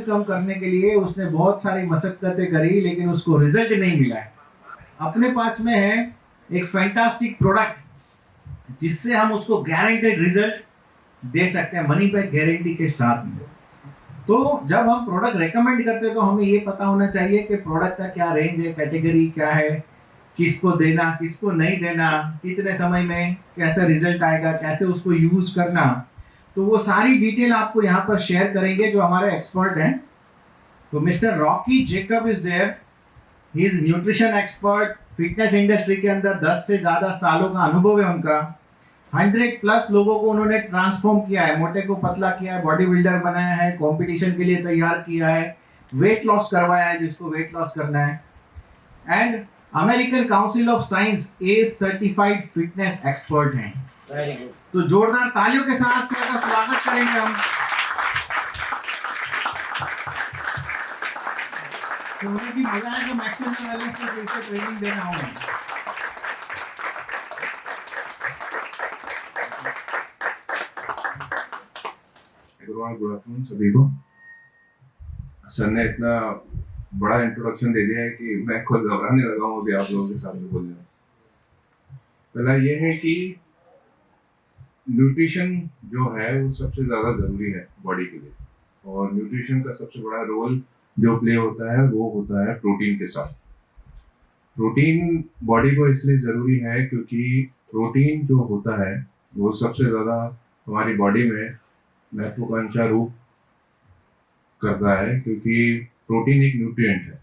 कम करने के लिए उसने बहुत सारी मशक्कतें करी, लेकिन उसको रिजल्ट नहीं मिला है। अपने पास में है एक फैंटास्टिक प्रोडक्ट जिससे हम उसको गारंटेड रिजल्ट दे सकते हैं, मनी बैक गारंटी के साथ में। तो जब हम प्रोडक्ट रेकमेंड करते हैं तो हमें ये पता होना चाहिए कि प्रोडक्ट का क्या रेंज है, कैटेगरी क्या है, किसको देना किसको नहीं देना, कितने समय में कैसे रिजल्ट आएगा, कैसे उसको यूज करना। तो वो सारी डिटेल आपको यहाँ पर शेयर करेंगे जो हमारे एक्सपर्ट हैं। तो mister Rocky Jacob is there, he is nutrition expert, fitness industry के अंदर 10 से ज्यादा सालों का अनुभव है उनका। 100+ लोगों को उन्होंने ट्रांसफॉर्म किया है, मोटे को पतला किया है, बॉडी बिल्डर बनाया है, कंपटीशन के लिए तैयार किया है, वेट लॉस करवाया है जिसको वेट लॉस करना है, and American council of science a certified fitness expert हैं। Very good. तो जोरदार तालियों के साथ सर का स्वागत करेंगे हम। तो उन्हें भी मजा आएगा मैक्सिमम बैलेंस को कैसे ट्रेनिंग देना होगा। गुड आफ्टरनून सभी को। सर ने इतना बड़ा इंट्रोडक्शन दे दिया है कि मैं खुद घबराने लगा हूँ अभी आप लोगों के सामने बोलने में। पहला ये है कि न्यूट्रिशन जो है वो सबसे ज़्यादा ज़रूरी है बॉडी के लिए, और न्यूट्रिशन का सबसे बड़ा रोल जो प्ले होता है वो होता है प्रोटीन के साथ। प्रोटीन बॉडी को इसलिए ज़रूरी है क्योंकि प्रोटीन जो होता है वो सबसे ज़्यादा हमारी बॉडी में महत्वाकांक्षा रूप करता है, क्योंकि प्रोटीन एक न्यूट्रिएंट है।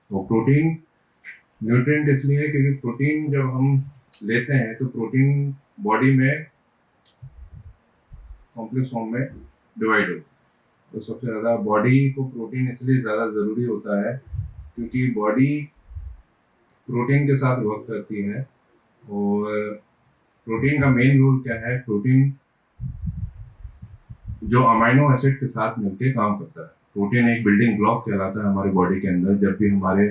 वो प्रोटीन न्यूट्रिएंट इसलिए है क्योंकि प्रोटीन जब हम लेते हैं तो प्रोटीन बॉडी में कॉम्प्लेक्स फॉर्म में डिवाइड होता है। तो सबसे ज़्यादा बॉडी को प्रोटीन इसलिए ज़्यादा ज़रूरी होता है क्योंकि बॉडी प्रोटीन के साथ वर्क करती है। और प्रोटीन का मेन रोल क्या है? प्रोटीन जो अमाइनो एसिड के साथ मिलकर काम करता है। प्रोटीन एक बिल्डिंग ब्लॉक कहलाता है हमारे बॉडी के अंदर। जब भी हमारे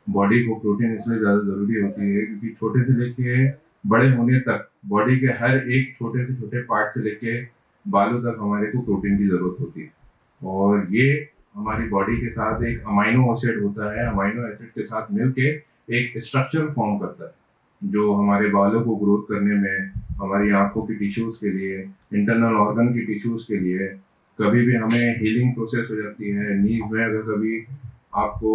बॉडी को प्रोटीन इसलिए ज़्यादा ज़रूरी होती है क्योंकि छोटे से लेके बड़े होने तक बॉडी के हर एक छोटे से छोटे पार्ट से लेके बालों तक हमारे को प्रोटीन की ज़रूरत होती है। और ये हमारी बॉडी के साथ एक अमाइनो एसिड होता है, अमाइनो एसिड के साथ मिलके एक स्ट्रक्चर फॉर्म करता है जो हमारे बालों को ग्रोथ करने में, हमारी आंखों की टिश्यूज़ के लिए, इंटरनल ऑर्गन की टिश्यूज़ के लिए, कभी भी हमें हीलिंग प्रोसेस हो जाती है, नीज में अगर कभी आपको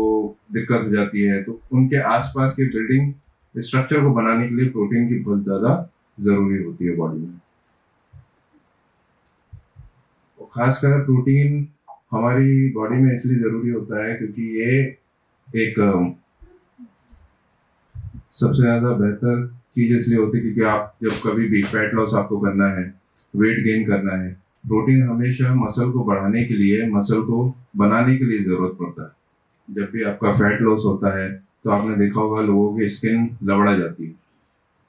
दिक्कत हो जाती है तो उनके आसपास के बिल्डिंग स्ट्रक्चर को बनाने के लिए प्रोटीन की बहुत ज़्यादा ज़रूरी होती है बॉडी में। और खासकर प्रोटीन हमारी बॉडी में इसलिए ज़रूरी होता है क्योंकि ये एक सबसे ज़्यादा बेहतर चीज़ इसलिए होती है क्योंकि आप जब कभी भी फैट लॉस आपको करना है, वेट गेन करना है, प्रोटीन हमेशा मसल को बढ़ाने के लिए, मसल को बनाने के लिए ज़रूरत पड़ता है। जब भी आपका फैट लॉस होता है तो आपने देखा होगा लोगों की स्किन लबड़ा जाती है।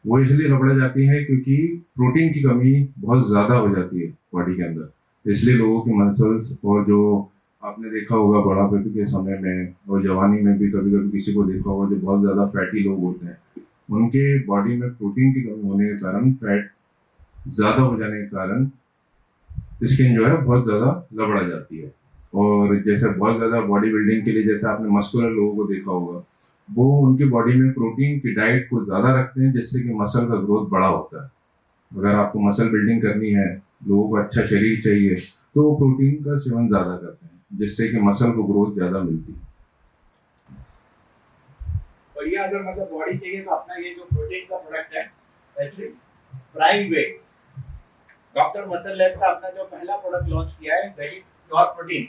वो इसलिए लबड़ा जाती है क्योंकि प्रोटीन की कमी बहुत ज़्यादा हो जाती है बॉडी के अंदर। इसलिए लोगों की मसल्स, और जो आपने देखा होगा बुढ़ापे के समय में और जवानी में भी कभी कभी किसी को देखा होगा जो बहुत ज़्यादा फैटी लोग होते हैं, उनके बॉडी में प्रोटीन की कमी होने के कारण, फैट ज़्यादा हो जाने के कारण स्किन जो है बहुत ज़्यादा लबड़ा जाती है। और जैसे बहुत ज़्यादा बॉडी बिल्डिंग के लिए जैसे आपने मस्कुलर लोगों को देखा होगा, वो उनकी बॉडी में प्रोटीन की डाइट को ज़्यादा रखते हैं जिससे कि मसल का ग्रोथ बड़ा होता है। अगर आपको मसल बिल्डिंग करनी है, लोगों को अच्छा शरीर चाहिए, तो वो प्रोटीन का सेवन ज़्यादा करते हैं जिससे कि मसल को ग्रोथ ज़्यादा मिलती है। और ये अगर मतलब बॉडी चाहिए तो अपना ये जो प्रोटीन का प्रोडक्ट है प्राइम वे, डॉक्टर मसल लैब का अपना जो पहला प्रोडक्ट लॉन्च किया है दैट इज प्योर प्रोटीन।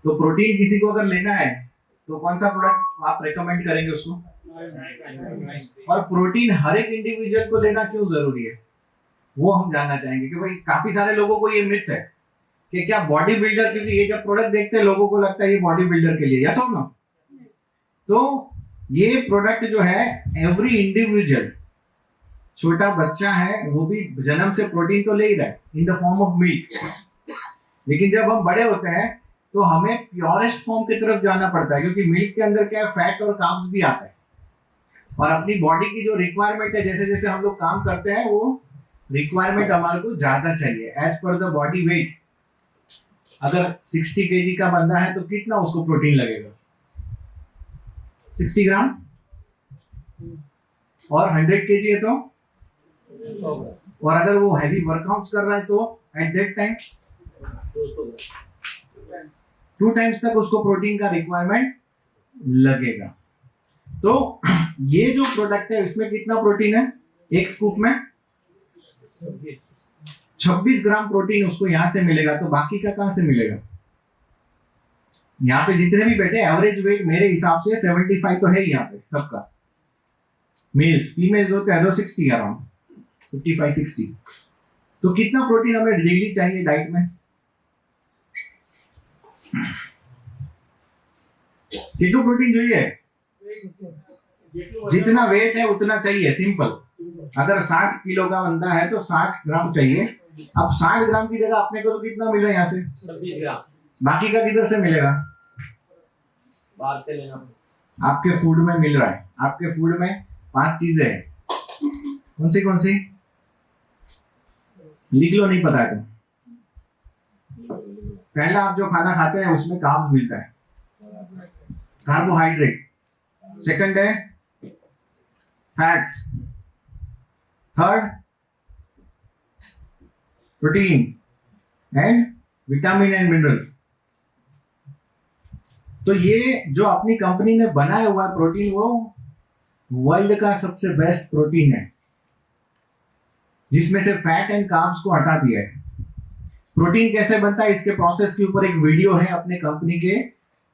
तो प्रोटीन किसी को अगर लेना है तो कौन सा प्रोडक्ट आप रेकमेंड करेंगे उसको? और प्रोटीन हर एक इंडिविजुअल को लेना क्यों जरूरी है वो हम जानना चाहेंगे। कि भाई काफी सारे लोगों को ये मिथ है कि क्या बॉडी बिल्डर, क्योंकि ये जब प्रोडक्ट देखते हैं लोगों को लगता है ये बॉडी बिल्डर के लिए, यस और नो? तो ये प्रोडक्ट जो है एवरी इंडिविजुअल, छोटा बच्चा है वो भी जन्म से प्रोटीन तो ले ही रहा है in the form of milk, लेकिन जब हम बड़े होते हैं तो हमें प्योरेस्ट फॉर्म की तरफ जाना पड़ता है क्योंकि मिल्क के अंदर क्या है, फैट और कार्ब्स भी आता है। और अपनी बॉडी की जो रिक्वायरमेंट है, जैसे जैसे हम लोग काम करते हैं वो रिक्वायरमेंट हमारे को ज्यादा चाहिए as per the body weight. अगर 60 केजी का बंदा है तो कितना उसको प्रोटीन लगेगा? 60 ग्राम। और 100 केजी है तो, और अगर वो हैवी वर्कआउट्स कर रहा है तो एट दैट टाइम 2 टाइम्स तक उसको प्रोटीन का रिक्वायरमेंट लगेगा। तो ये जो प्रोडक्ट है इसमें कितना प्रोटीन है? एक स्कूप में 26 ग्राम प्रोटीन उसको यहां से मिलेगा। तो बाकी का कहां से मिलेगा? यहाँ पे जितने भी बैठे एवरेज वेट मेरे हिसाब से 75 तो है ही यहाँ पे सबका। मेल्स फीमेल्स होते हैं 60 अराउंड 55-60। तो कितना प्रोटीन हमें डेली चाहिए डाइट में? कितना प्रोटीन चाहिए? जितना वेट है उतना चाहिए, सिंपल। अगर 60 किलो का बंदा है तो 60 ग्राम चाहिए। अब 60 ग्राम की जगह अपने को तो कितना मिल रहा है यहाँ से? 26 ग्राम। बाकी का किधर से मिलेगा? बाहर से लेना। आपके फूड में मिल रहा है। आपके फूड में 5 चीजें हैं। कौन सी? लिख लो, नहीं पता है तो। पहला आप जो खाना खाते हैं उसमें कार्ब्स मिलता है, कार्बोहाइड्रेट। सेकंड है fats. Third protein and vitamin and minerals. तो ये जो अपनी कंपनी ने बनाया हुआ है प्रोटीन, वो वर्ल्ड का सबसे बेस्ट प्रोटीन है, जिसमें से फैट एंड कार्ब्स को हटा दिया है। प्रोटीन कैसे बनता है इसके प्रोसेस के ऊपर एक वीडियो है अपने कंपनी के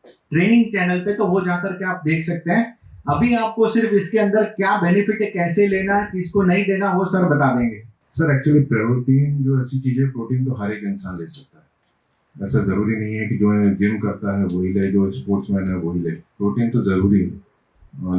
ट्रेनिंग चैनल पे, तो वो जाकर के आप देख सकते हैं। अभी आपको सिर्फ इसके अंदर क्या बेनिफिट है, कैसे लेना है, किसको नहीं देना, वो सर बता देंगे। सर एक्चुअली प्रोटीन जो ऐसी चीज है, प्रोटीन तो हर एक इंसान ले सकता है। ऐसा जरूरी नहीं है कि जो जिम करता है वही ले, जो स्पोर्ट्समैन है वही ले। प्रोटीन तो जरूरी है।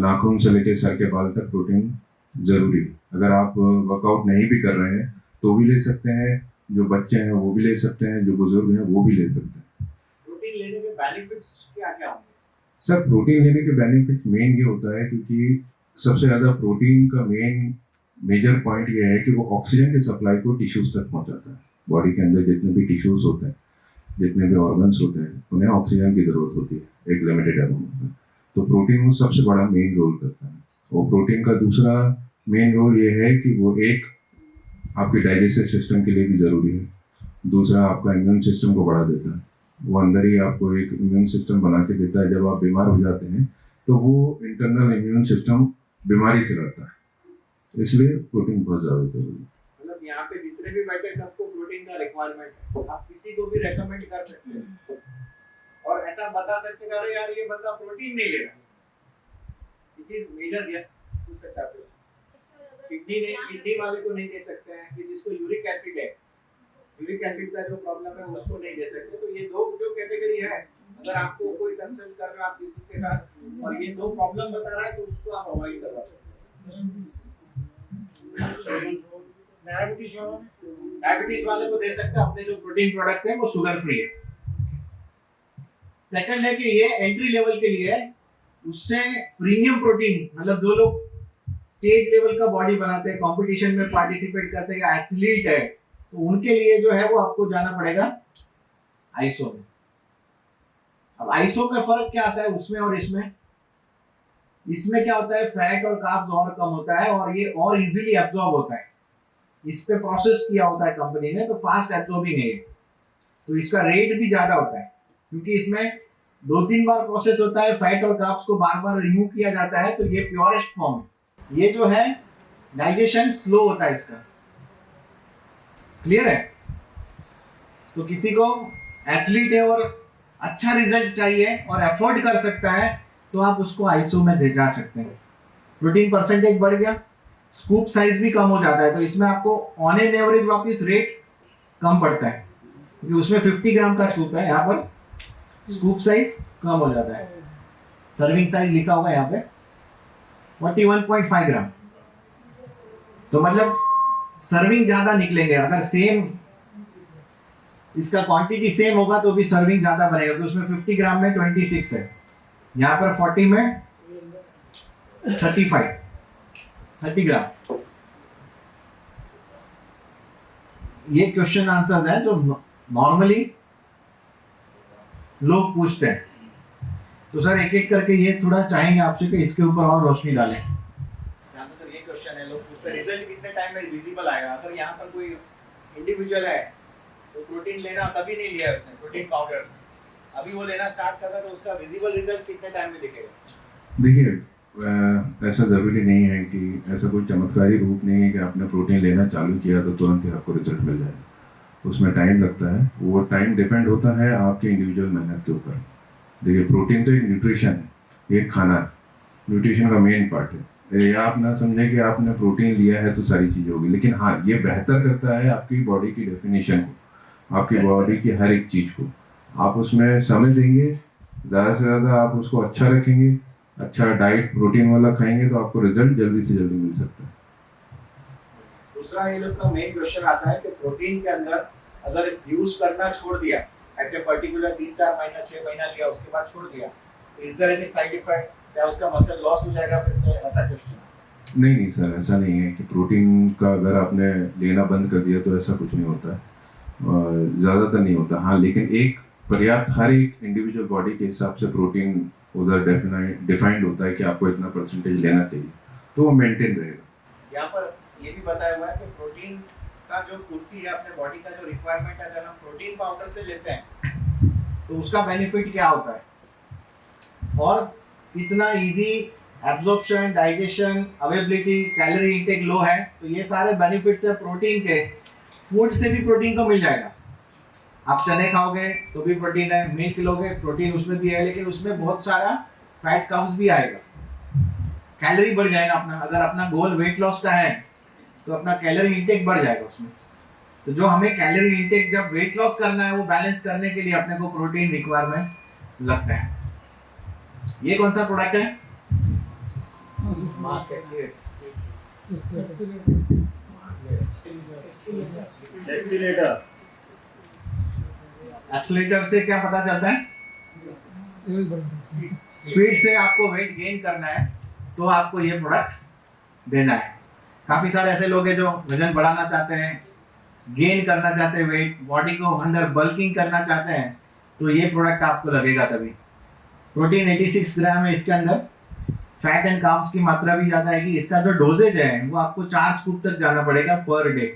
नाखून से लेके सर के बाल तक प्रोटीन जरूरी है। अगर आप वर्कआउट नहीं भी कर रहे हैं तो भी ले सकते हैं, जो बच्चे हैं वो भी ले सकते हैं, जो बुजुर्ग हैं वो भी ले सकते हैं। प्रोटीन लेने के बेनिफिट्स क्या क्या होंगे? सर प्रोटीन लेने के बेनिफिट्स मेन ये होता है, क्योंकि सबसे ज़्यादा प्रोटीन का मेजर पॉइंट ये है कि वो ऑक्सीजन की सप्लाई को टिश्यूज तक पहुंचाता है। बॉडी के अंदर जितने भी टिश्यूज होते हैं, जितने भी ऑर्गन्स होते हैं, उन्हें ऑक्सीजन की जरूरत होती है एक लिमिटेड अमाउंट में। तो प्रोटीन वो सबसे बड़ा मेन रोल करता है। और प्रोटीन का दूसरा मेन रोल ये है कि वो एक आपके डाइजेस्टिव सिस्टम के लिए भी ज़रूरी है। दूसरा आपका इम्यून सिस्टम को बढ़ा देता है। वो अंदर ही आपको एक इम्यून सिस्टम बना के देता है। जब आप बीमार हो जाते हैं तो वो इंटरनल इम्यून सिस्टम बीमारी से लड़ता है। इसलिए प्रोटीन बहुत ज़्यादा जरूरी है। मतलब यहाँ पे जितने भी बैठे सबको प्रोटीन का रिक्वायरमेंट है। आप किसी को भी रेकमेंड कर सकते हैं और ऐसा बता सकते हैं, अरे यार ये बंदा प्रोटीन नहीं ले रहा। इट इज मेजर यस पूछ सकता है। किडनी वाले को नहीं दे सकते हैं, कि जिसको यूरिक एसिड है, यूरिक एसिड का जो प्रॉब्लम है उसको नहीं दे सकते। तो ये दो जो कैटेगरी है, अगर आपको कोई कंसल्ट कर रहा है आप किसी के साथ और ये दो प्रॉब्लम बता रहा है तो उसको आप अवॉइड करवा सकते हैं। डायबिटीज वाले को दे सकते हैं। अपने जो प्रोटीन प्रोडक्ट्स हैं वो शुगर फ्री है। सेकंड है कि ये एंट्री लेवल के लिए है। उससे प्रीमियम प्रोटीन, मतलब जो लोग स्टेज लेवल का बॉडी बनाते हैं, कंपटीशन में पार्टिसिपेट करते हैं या एथलीट है, तो उनके लिए जो है वो आपको जाना पड़ेगा आइसो में। अब आइसो में फर्क क्या आता है उसमें और इसमें? इसमें क्या होता है, फैट और कार्ब्स और कम होता है और ये और इजीली एब्जॉर्ब होता है। इस पे प्रोसेस किया होता है कंपनी ने, तो फास्ट एब्जॉर्बिंग है। तो इसका रेट भी ज्यादा होता है क्योंकि इसमें 2-3 बार प्रोसेस होता है। फैट और कार्ब्स को बार बार रिमूव किया जाता है। तो ये प्योरेस्ट फॉर्म है। ये जो है डाइजेशन स्लो होता है इसका। क्लियर है? तो किसी को एथलीट है और अच्छा रिजल्ट चाहिए और अफोर्ड कर सकता है तो आप उसको आइसो में ले जा सकते हैं। प्रोटीन परसेंटेज बढ़ गया, स्कूप साइज भी कम हो जाता है। तो इसमें आपको ऑन एन एवरेज वापस रेट कम पड़ता है क्योंकि उसमें 50 ग्राम का स्कूप है, यहाँ पर स्कूप साइज कम हो जाता है। सर्विंग साइज लिखा हुआ है यहाँ पे 41.5 ग्राम। तो मतलब सर्विंग ज्यादा निकलेंगे। अगर सेम इसका क्वांटिटी सेम होगा तो भी सर्विंग ज्यादा बनेगा। तो उसमें 50 ग्राम में 26 है, यहाँ पर 40 में 30 ग्राम। ये क्वेश्चन आंसर्स है जो नॉर्मली लोग पूछते हैं। तो सर एक एक करके ये थोड़ा चाहेंगे आपसे कि इसके ऊपर और रोशनी डालें। जहाँ तक ये क्वेश्चन है, लोग पूछते हैं रिजल्ट कितने टाइम में विजिबल आएगा। अगर यहाँ पर कोई इंडिविजुअल है तो प्रोटीन लेना कभी नहीं लिया उसने, प्रोटीन पाउडर अभी वो लेना स्टार्ट कर रहा है, तो उसका विजिबल रिजल्ट कितने टाइम में दिखेगा? देखिए ऐसा ज़रूरी नहीं है कि ऐसा कोई चमत्कारी रूप नहीं है कि आपने प्रोटीन लेना चालू किया तो तुरंत ही आपको रिजल्ट मिल जाएगा। उसमें टाइम लगता है, वो टाइम डिपेंड होता है आपके इंडिविजुअल मेहनत के ऊपर। देखिए प्रोटीन तो एक न्यूट्रिशन है, ये एक खाना है, न्यूट्रिशन का मेन पार्ट है। ये आप ना समझें कि आपने प्रोटीन लिया है तो सारी चीज़ होगी, लेकिन हाँ ये बेहतर करता है आपकी बॉडी की डेफिनेशन को, आपकी बॉडी की हर एक चीज़ को। आप उसमें समय देंगे, ज़्यादा से ज़्यादा आप उसको अच्छा रखेंगे, अच्छा डाइट प्रोटीन वाला खाएंगे तो आपको रिजल्ट जल्दी से जल्दी मिल सकता है। दूसरा ये लोग का मेन क्वेश्चन आता है कि प्रोटीन के अंदर अगर यूज करना छोड़ दिया एट ए पर्टिकुलर 3-4 महीना 6 महीना लिया उसके बाद छोड़ दिया, तो is there any side effect, क्या उसका मसल लॉस हो जाएगा फिर से, ऐसा क्वेश्चन? नहीं सर, ऐसा नहीं है कि प्रोटीन का अगर आपने लेना बंद कर दिया तो ऐसा कुछ नहीं होता है, ज़्यादातर नहीं होता। हाँ लेकिन एक पर्याप्त हर एक इंडिविजुअल बॉडी के हिसाब से प्रोटीन उधर डिफाइंड होता है कि आपको इतना परसेंटेज लेना चाहिए, तो वो मेंटेन रहेगा। यहाँ पर ये भी बताया हुआ है कि प्रोटीन का जो पूर्ति है अपने बॉडी का जो रिक्वायरमेंट है, अगर हम प्रोटीन पाउडर से लेते हैं तो उसका बेनिफिट क्या होता है और कितना easy absorption, digestion, availability, calorie intake low है, तो ये सारे बेनिफिट्स है प्रोटीन के। फूड से भी प्रोटीन तो मिल जाएगा, आप चने खाओगे तो भी प्रोटीन है, मिल्क लोगे प्रोटीन उसमें भी है, लेकिन उसमें बहुत सारा फैट कम्स भी आएगा, कैलोरी बढ़ जाएगा अपना। अगर अपना गोल वेट लॉस का है तो अपना कैलोरी इंटेक बढ़ जाएगा उसमें। तो जो हमें कैलोरी इंटेक जब वेट लॉस करना है वो बैलेंस करने के लिए अपने को प्रोटीन रिक्वायरमेंट लगता है। ये कौन सा प्रोडक्ट है? एक्सीलेटर। एक्सीलेटर से क्या पता चलता है? स्पीड से आपको वेट गेन करना है तो आपको ये प्रोडक्ट देना है। काफी सारे ऐसे लोग हैं जो वजन बढ़ाना चाहते हैं, गेन करना चाहते हैं वेट, बॉडी को अंदर बल्किंग करना चाहते हैं, तो ये प्रोडक्ट आपको लगेगा तभी। प्रोटीन 86 ग्राम है इसके अंदर, फैट एंड कार्ब्स की मात्रा भी ज़्यादा आएगी। इसका जो डोजेज है वो आपको 4 स्कूप तक जाना पड़ेगा पर डे।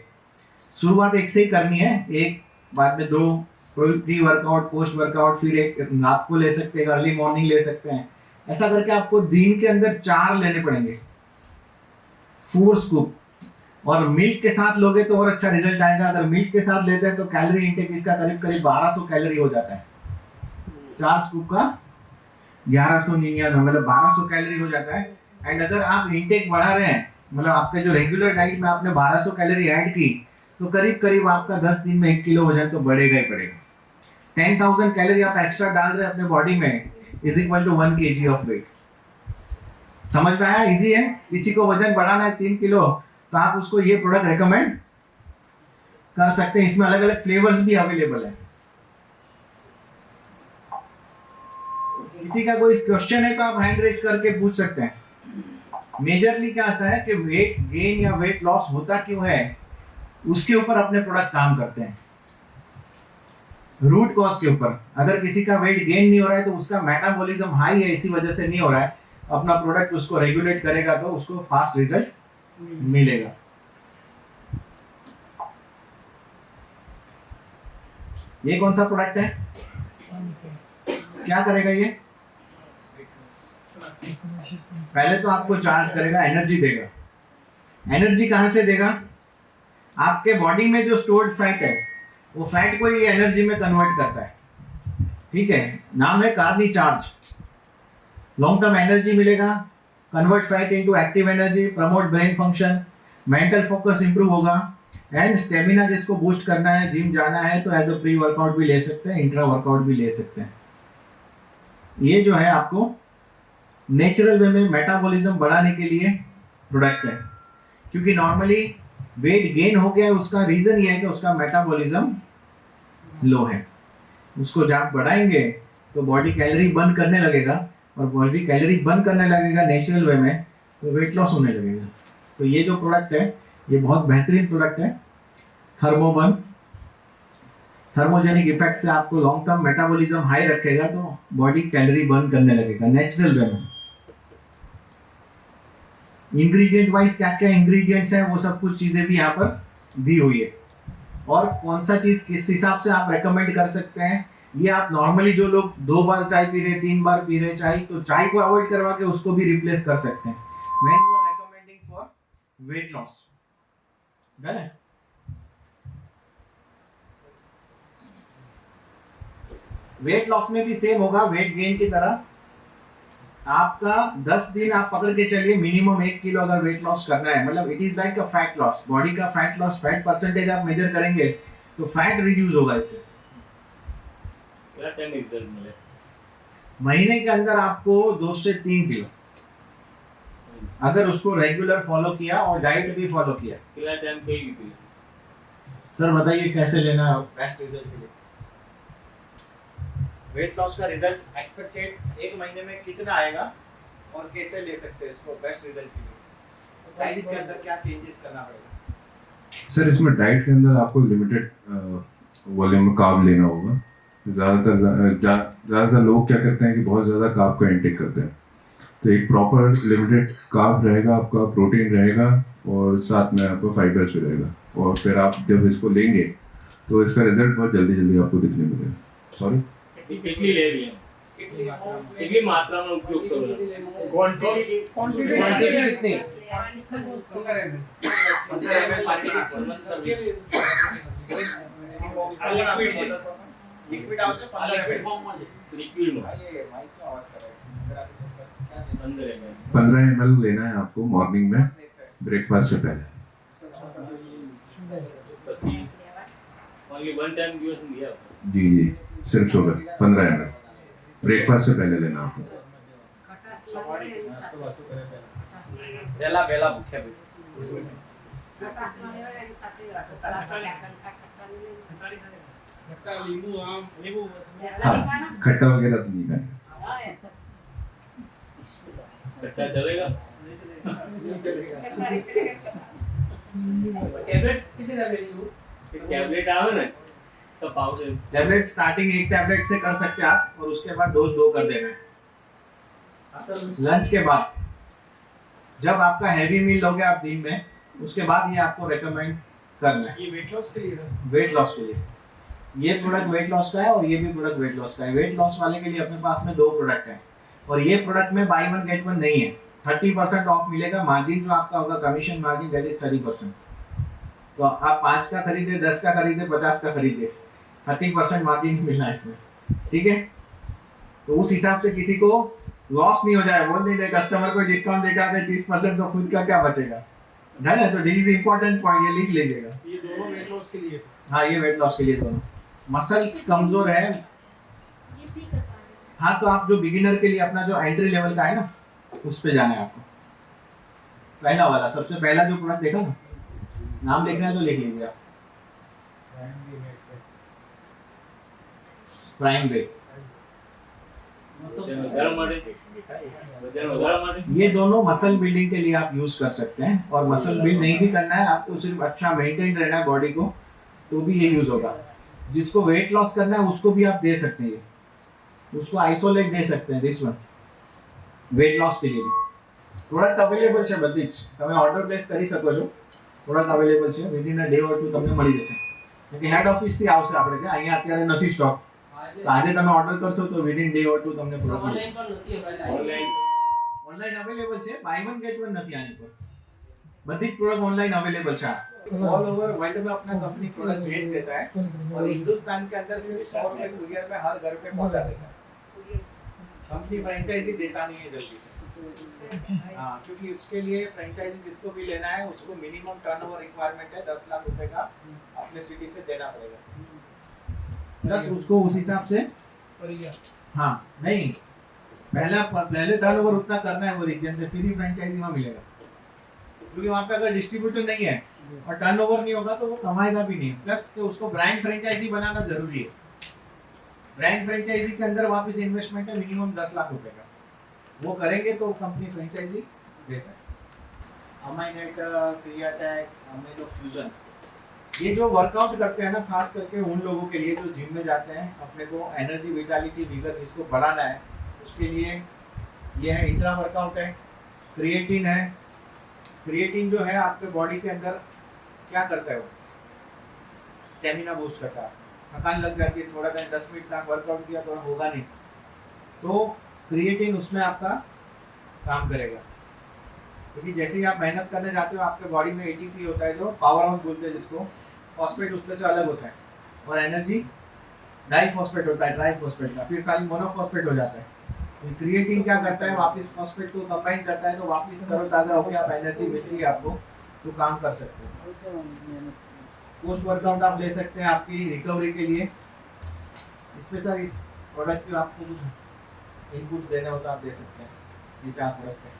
शुरुआत एक से ही करनी है, एक बाद में 2 प्री वर्कआउट, पोस्ट वर्कआउट, फिर एक रात को ले सकते हैं, अर्ली मॉर्निंग ले सकते हैं। ऐसा करके आपको दिन के अंदर 4 लेने पड़ेंगे, 4 स्कूप। और मिल्क के साथ लोगे तो और अच्छा रिजल्ट आएगा। अगर मिल्क के साथ लेते हैं तो कैलोरी इंटेक इसका करीब 1200 कैलोरी हो जाता है। 4 स्कूप का 1199, मतलब 1200 कैलोरी हो जाता है। एंड अगर आप इंटेक बढ़ा रहे हैं, मतलब आपके जो रेगुलर डाइट में आपने 1200 कैलोरी ऐड की, तो करीब करीब आपका 10 दिन में 1 किलो वजन तो बढ़ेगा ही बढ़ेगा। 10,000 कैलोरी आप एक्स्ट्रा डाल रहे हैं अपने बॉडी में is equal to 1 kg of weight. समझ में आया? इजी है। किसी को वजन बढ़ाना है 3 किलो तो आप उसको ये प्रोडक्ट रेकमेंड कर सकते हैं। इसमें अलग अलग फ्लेवर्स भी अवेलेबल है। किसी का कोई क्वेश्चन है तो आप हैंड रेस करके पूछ सकते हैं। मेजरली क्या आता है कि वेट गेन या वेट लॉस होता क्यों है, उसके ऊपर अपने प्रोडक्ट काम करते हैं, रूट कॉज के ऊपर। अगर किसी का वेट गेन नहीं हो रहा है तो उसका मेटाबॉलिज्म हाई है, इसी वजह से नहीं हो रहा है, अपना प्रोडक्ट उसको रेगुलेट करेगा तो उसको फास्ट रिजल्ट मिलेगा। ये कौन सा प्रोडक्ट है? क्या करेगा ये? पहले तो आपको चार्ज करेगा, एनर्जी देगा। एनर्जी कहां से देगा? आपके बॉडी में जो स्टोर्ड फैट है वो फैट को ये एनर्जी में कन्वर्ट करता है, ठीक है। नाम है Carbi Charge. Long term energy मिलेगा, convert fat into active energy, promote brain function, mental focus improve होगा, एंड स्टेमिना जिसको बूस्ट करना है, जिम जाना है तो एज अ प्री वर्कआउट भी ले सकते हैं, इंट्रा वर्कआउट भी ले सकते हैं। ये जो है आपको नेचुरल वे में मेटाबॉलिज्म बढ़ाने के लिए प्रोडक्ट है। क्योंकि नॉर्मली वेट गेन हो गया है, उसका रीजन ये है कि उसका मेटाबॉलिज्म लो है। उसको जब आप बढ़ाएंगे तो बॉडी कैलोरी बर्न करने लगेगा, और बॉडी कैलोरी बर्न करने लगेगा नेचुरल वे में तो वेट लॉस होने लगेगा। तो ये जो प्रोडक्ट है ये बहुत बेहतरीन प्रोडक्ट है, थर्मोबर्न। थर्मोजेनिक इफेक्ट से आपको लॉन्ग टर्म मेटाबॉलिज्म हाई रखेगा, तो बॉडी कैलोरी बर्न करने लगेगा नेचुरल वे में। इंग्रेडिएंट वाइज क्या क्या इंग्रेडिएंट्स हैं वो सब कुछ चीजें भी यहाँ पर दी हुई है, और कौन सा चीज किस हिसाब से आप रेकमेंड कर सकते हैं। ये आप नॉर्मली जो लोग 2 बार चाय पी रहे, 3 बार पी रहे चाय, तो चाय को अवॉइड करवा के उसको भी रिप्लेस कर सकते हैं when you are recommending for weight loss. Done है। वेट लॉस में भी सेम होगा वेट गेन की तरह। आपका 10 दिन आप पकड़ के चलिए, मिनिमम 1 किलो अगर वेट लॉस करना है, मतलब it is like a fat loss, body का फैट लॉस, फैट परसेंटेज आप मेजर करेंगे तो फैट रिड्यूस होगा इससे। क्या टाइम रिजल्ट मिले? महीने के अंदर आपको 2 से 3 किलो, अगर उसको रेगुलर फॉलो किया और डाइट भी फॉलो किया। कितना टाइम पे की? सर बताइए कैसे लेना है बेस्ट रिजल्ट के लिए। वेट लॉस का रिजल्ट एक्सपेक्टेड 1 महीने में कितना आएगा और कैसे ले सकते हैं इसको बेस्ट रिजल्ट के लिए। डाइट के अंदर क्या चेंजेस करना पड़ेगा। सर इसमें डाइट के अंदर आपको लिमिटेड वॉल्यूम में कार्ब लेना होगा। ज़्यादातर लोग क्या करते हैं कि बहुत ज़्यादा कार्ब का इंटेक करते हैं, तो एक प्रॉपर लिमिटेड कार्ब रहेगा आपका, प्रोटीन रहेगा और साथ में आपको फाइबर्स भी रहेगा, और फिर आप जब इसको लेंगे तो इसका रिजल्ट बहुत जल्दी जल्दी आपको दिखने मिलेगा। सॉरी कितनी ले रही है? कितनी मात्रा में उपयोग करो? क्वांटिटी कितनी? लिक्विड हाउस से लिक्विड फॉर्म में, लिक्विड में ये माइक की आवाज कर रहा है। 15 ml लेना है आपको मॉर्निंग में ब्रेकफास्ट से पहले। ओनली वन टाइम यूज किया? जी जी, सिर्फ शुगर 15 ml ब्रेकफास्ट से पहले लेना आपको। बेला बेला भूखे हाँ, खट्टा वगैरह तो नहीं खाएंगे। खट्टा चलेगा? टैबलेट आवे ना तो पाउडर। टैबलेट स्टार्टिंग 1 टैबलेट से कर सकते हैं आप, और उसके बाद डोज 2 कर देना है। लंच के बाद जब आपका हैवी मील लोगे आप दिन में, उसके बाद ये आपको रेकमेंड करना है। ये वेट लॉस के लिए है? वेट लॉस के लिए ये प्रोडक्ट वेट लॉस का है, और ये भी प्रोडक्ट वेट लॉस का है। वेट लॉस वाले के लिए अपने पास में 2 प्रोडक्ट हैं, और ये प्रोडक्ट में बाय वन गेट वन नहीं है। 30% ऑफ मिलेगा। मार्जिन जो आपका होगा कमीशन मार्जिन दैट इज 30%। तो आप 5 का खरीदे, 10 का खरीदे, 50 का खरीदे, 30% मार्जिन मिलना है इसमें। ठीक है, तो उस हिसाब से किसी को लॉस नहीं हो जाए। बोल नहीं दे कस्टमर को डिस्काउंट देगा 30%, तो खुद का क्या बचेगा। डन है। तो दिस इज इंपॉर्टेंट पॉइंट, ये लिख लीजिएगा। ये दोनों वेट लॉस के लिए? हाँ, ये वेट लॉस के लिए दोनों। मसल्स कमजोर है, हाँ, तो आप जो बिगिनर के लिए अपना जो एंट्री लेवल का है ना, उस पे जाना है आपको। पहला वाला, सबसे पहला जो प्रोडक्ट देखा ना, नाम लिखना है तो लिख लीजिए आप, प्राइम वे। ये दोनों मसल बिल्डिंग के लिए आप यूज कर सकते हैं, और मसल बिल्ड नहीं भी करना है आपको, सिर्फ अच्छा मेंटेन रहना है बॉडी को, तो भी ये यूज होगा। जिसको वेट लॉस करना है उसको भी आप दे सकते हैं, उसको आइसोलेट दे सकते हैं। दिस वन वेट लॉस के लिए भी પ્રોડક્ટ અવેલેબલ છે, બધી જ તમે ઓર્ડર પ્લેસ કરી શકો છો। પ્રોડક્ટ અવેલેબલ છે, within a day or two તમને મળી જશે, કે હેડ ઓફિસ થી આવશે આપણે ત્યાં, અહીંયા અત્યારે નથી સ્ટોક, તો આજે તમે ઓર્ડર કરશો તો વિધિન ડે ઓર ટુ તમને પ્રોડક્ટ ઓનલાઈન પણ નથી અવેલેબલ। ઓનલાઈન અવેલેબલ છે, બાય વન गेट वन નથી આની પર, બધી જ પ્રોડક્ટ ઓનલાइन अवेलेबल છે। ऑल ओवर वर्ल्ड में अपना कंपनी प्रोडक्ट भेज देता है, और हिंदुस्तान के अंदर सिर्फ 100 रुपए कुरियर में हर घर पे पहुंचा देता है। कंपनी फ्रेंचाइजी देता नहीं है जल्दी से, हाँ, क्योंकि उसके लिए फ्रेंचाइजी जिसको भी लेना है उसको मिनिमम टर्नओवर रिक्वायरमेंट है 10 लाख रुपए का अपने सिटी से देना पड़ेगा, प्लस उसको उस हिसाब से, हाँ, नहीं, पहले टर्नओवर उतना करना है वो रीजन से, फिर ही फ्रेंचाइजी वहाँ मिलेगा। क्योंकि वहाँ पे अगर डिस्ट्रीब्यूटर नहीं है और टर्नओवर नहीं होगा तो वो कमाएगा भी नहीं, प्लस तो उसको ब्रांड फ्रेंचाइजी बनाना जरूरी है। ब्रांड फ्रेंचाइजी के अंदर वापस इन्वेस्टमेंट है मिनिमम 10 लाख रुपए का, वो करेंगे तो कंपनी फ्रेंचाइजी देता है। अमाइनेट, क्रियाटेक, अमीनो फ्यूजन, ये जो वर्कआउट करते हैं ना, खास करके उन लोगों के लिए जो जिम में जाते हैं, अपने को एनर्जी, विटालिटी, विगर जिसको बढ़ाना है, उसके लिए ये है इंट्रा वर्कआउट है। क्रिएटिन है। क्रिएटिन जो है आपके बॉडी के अंदर क्या करता है, वो स्टेमिना बूस्ट करता है। थकान लग जाती है, थोड़ा टाइम 10 मिनट तक वर्कआउट किया तो होगा नहीं, तो क्रिएटिन उसमें आपका काम करेगा। क्योंकि जैसे ही आप मेहनत करने जाते हो, आपके बॉडी में एटीपी होता है, जो पावर हाउस बोलते हैं जिसको, फॉस्फेट उसमें से अलग होता है, और एनर्जी डाइफॉस्फेट होता है, ट्राइफॉस्फेट का, फिर खाली मोनोफॉस्फेट हो जाता है। तो क्रिएटिन क्या करता है, वापस फॉस्फेट को कंबाइन करता है, तो वापस तरोताज़ा होकर आप एनर्जी मिलती है आपको, तो काम कर सकते हो। पोस्ट वर्कआउट आप ले सकते हैं आपकी रिकवरी के लिए। इसमें सर इस प्रोडक्ट की आपको कुछ इनपुट्स देने हो तो आप दे सकते हैं। ये 4 प्रोडक्ट है।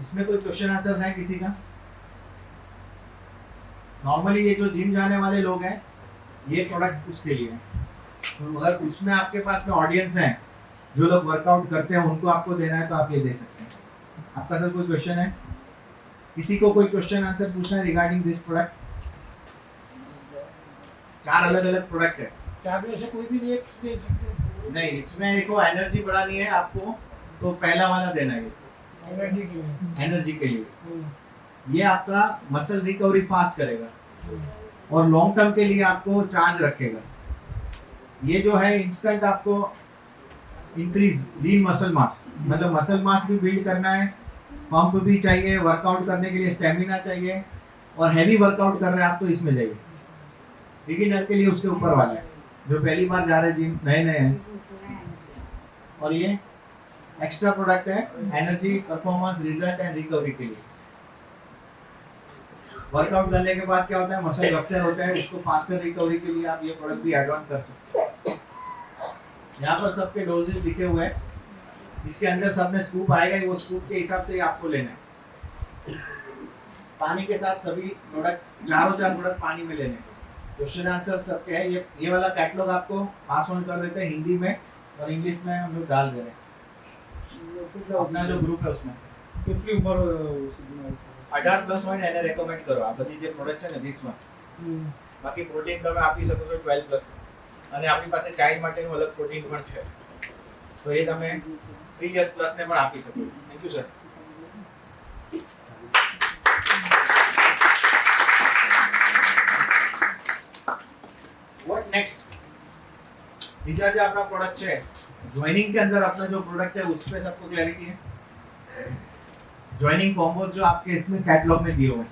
इसमें कोई क्वेश्चन आंसर्स हैं किसी का? नॉर्मली ये जो जिम जाने वाले लोग हैं, ये प्रोडक्ट उसके लिए है। तो अगर उसमें आपके पास में ऑडियंस है जो लोग वर्कआउट करते हैं, उनको आपको देना है तो आप ये दे सकते हैं। आपका सर कोई क्वेश्चन है? किसी को कोई क्वेश्चन आंसर पूछना है रिगार्डिंग दिस प्रोडक्ट? 4 अलग अलग प्रोडक्ट है। 4 में से कोई भी एक दे सकते हैं। नहीं, इसमें देखो एनर्जी बढ़ानी है आपको, तो पहला वाला देना है एनर्जी के लिए। एनर्जी के लिए। ये आपका मसल रिकवरी फास्ट करेगा और लॉन्ग टर्म के लिए आपको चार्ज रखेगा। ये जो है इंस्टेंट आपको इंक्रीज लीन मसल मास, मतलब मसल मास भी बिल्ड करना है, पंप भी चाहिए, वर्कआउट करने के लिए स्टेमिना चाहिए, और हैवी वर्कआउट कर रहे हैं आप तो इसमें जाइए। बिगिनर के लिए उसके ऊपर वाला है, जो पहली बार जा रहे हैं जिम, नए नए हैं। और ये एक्स्ट्रा प्रोडक्ट है energy, performance, result and recovery के लिए। वर्कआउट करने के बाद क्या होता है, मसल रप्चर होता है, उसको फास्टर रिकवरी के लिए आप ये प्रोडक्ट भी एड ऑन कर सकते हैं। यहाँ पर सबके डोजेज लिखे हुए हैं, इसके अंदर सब में स्कूप आएगा, वो स्कूप के हिसाब से आपको लेना है। पानी के साथ सभी प्रोडक्ट, चारों प्रोडक्ट पानी में लेने हैं। क्वेश्चन आंसर सबके है। ये वाला कैटलॉग आपको पास ऑन कर देते हैं हिंदी में, और इंग्लिश में हम लोग डाल दे रहे हैं अपना जो ग्रुप है उसमें। કેટલી ઉંમર 18+ હોય ને એને રેકમેન્ડ કરો આ બધી જે પ્રોડક્ટ છે ને ધીસમાં। બાકી પ્રોટીન તમે આપી શકો છો 12+ અને આપણી પાસે ચાઇલ્ડ માટેનું અલગ પ્રોટીન પણ છે, તો એ તમે 3 years પ્લસ ને પણ આપી શકો। Thank you sir. What next? બીજા જે આપણા પ્રોડક્ટ છે, ज्वाइनिंग के अंदर अपना जो प्रोडक्ट है उस पे सबको क्लैरिटी है। ज्वाइनिंग कॉम्बो जो आपके इसमें कैटलॉग में दिए हुए हैं,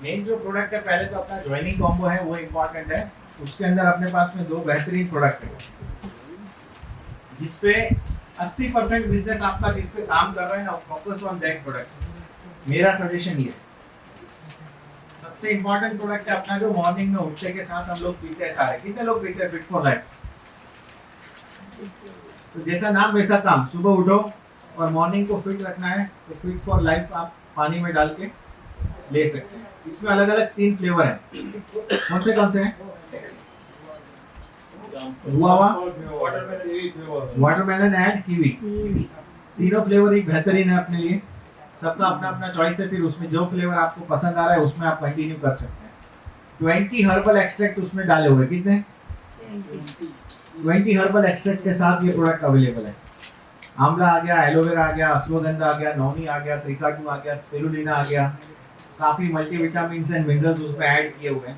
मेन जो प्रोडक्ट है पहले तो अपना ज्वाइनिंग कॉम्बो है वो इम्पोर्टेंट है। उसके अंदर अपने पास में 2 बेहतरीन प्रोडक्ट है, जिसपे 80% बिजनेस आपका जिस पे काम कर रहा है ना, फोकस ऑन दैट प्रोडक्ट। मेरा सजेशन ये सबसे इम्पोर्टेंट प्रोडक्ट है अपना, जो मॉर्निंग में उठने के साथ हम लोग पीते हैं सारे। कितने लोग पीते हैं फिट फॉर लाइफ? तो जैसा नाम वैसा काम, सुबह उठो और मॉर्निंग को फिट रखना है, तो फिट फॉर लाइफ आप पानी में डाल के ले सकते हैं। इसमें अलग अलग 3 फ्लेवर हैं। कौन से हैं? Guava, watermelon and kiwi. तीनों फ्लेवर एक बेहतरीन है अपने लिए, सबका अपना अपना चॉइस है। फिर उसमें जो फ्लेवर आपको पसंद आ रहा है उसमें आप कंटिन्यू कर सकते हैं। 20 हर्बल एक्सट्रैक्ट उसमें डाले हुए। कितने? 20 हर्बल एक्सट्रैक्ट के साथ ये प्रोडक्ट अवेलेबल है। आंवला आ गया, एलोवेरा आ गया, अश्वगंधा आ गया, नौनी आ गया, त्रिकाटू आ गया, स्पिरुलिना आ गया, काफी मल्टीविटामिन्स एंड मिनरल्स उसमें ऐड किए हुए हैं।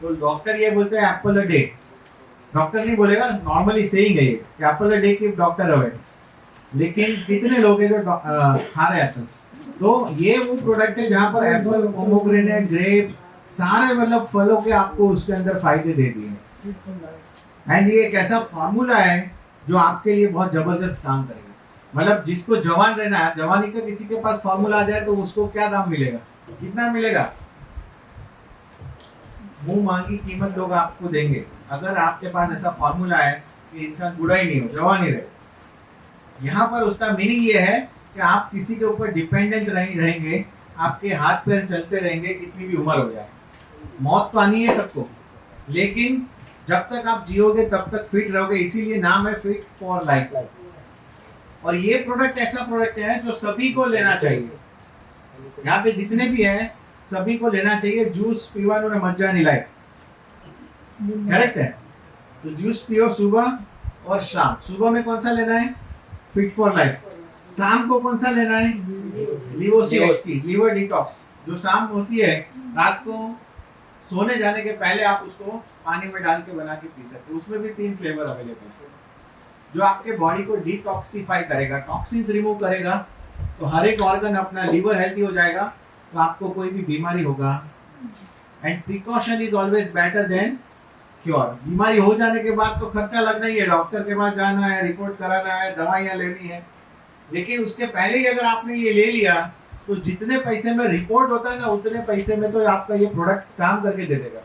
तो डॉक्टर ये बोलते हैं एप्पल अ डे, डॉक्टर नहीं बोलेगा, नॉर्मली सेइंग है ये कि एप्पल अ डे की डॉक्टर है, लेकिन कितने लोग हैं जो खा रहे हैं एप्पल? तो ये वो प्रोडक्ट है जहाँ पर एप्पल, पोमोग्रेनेट, ग्रेप, सारे मतलब फलों के आपको उसके अंदर फायदे दे दिए। एंड ये एक ऐसा फार्मूला है जो आपके लिए बहुत जबरदस्त काम करेगा। मतलब जिसको जवान रहना है, जवानी का किसी के पास फार्मूला आ जाए तो उसको क्या दाम मिलेगा, कितना मिलेगा? मुंह मांगी कीमत लोग आपको देंगे। अगर आपके पास ऐसा फार्मूला है कि इंसान बुरा ही नहीं हो, जवान ही रहे। यहाँ पर उसका मीनिंग ये है कि आप किसी के ऊपर डिपेंडेंट रहेंगे, आपके हाथ पैर चलते रहेंगे कितनी भी उम्र हो जाए। मौत तो आनी है सबको, लेकिन जब तक आप जियोगे तब तक फिट रहोगे, इसीलिए नाम है फिट फॉर लाइफ। और ये प्रोडक्ट ऐसा प्रोडक्ट है जो सभी को लेना चाहिए। यहाँ पे जितने भी हैं सभी को लेना चाहिए जूस पीवानो ने मज्जा नहीं लाइक करेक्ट है। तो जूस पियो सुबह और शाम। सुबह में कौन सा लेना है? Fit for life. शाम को कौन सा लेना है? लिवोसी एक्सटी, लिवर डिटॉक्स। जो शाम होती है रात को सोने जाने के पहले आप उसको पानी में डाल के बना के पी सकते हो। उसमें भी 3 फ्लेवर अवेलेबल है जो आपके बॉडी को डिटॉक्सिफाई करेगा, टॉक्सिन्स रिमूव करेगा। तो हर एक ऑर्गन अपना लिवर हेल्थी हो जाएगा तो आपको कोई भी बीमारी होगा। And precaution is always better than cure. बीमारी हो जाने के बाद तो खर्चा लगना ही है, डॉक्टर के पास जाना है, रिपोर्ट कराना है, दवाइयाँ लेनी है। लेकिन उसके पहले ही अगर आपने ये ले लिया तो जितने पैसे में रिपोर्ट होता है ना उतने पैसे में तो आपका ये प्रोडक्ट काम करके दे देगा।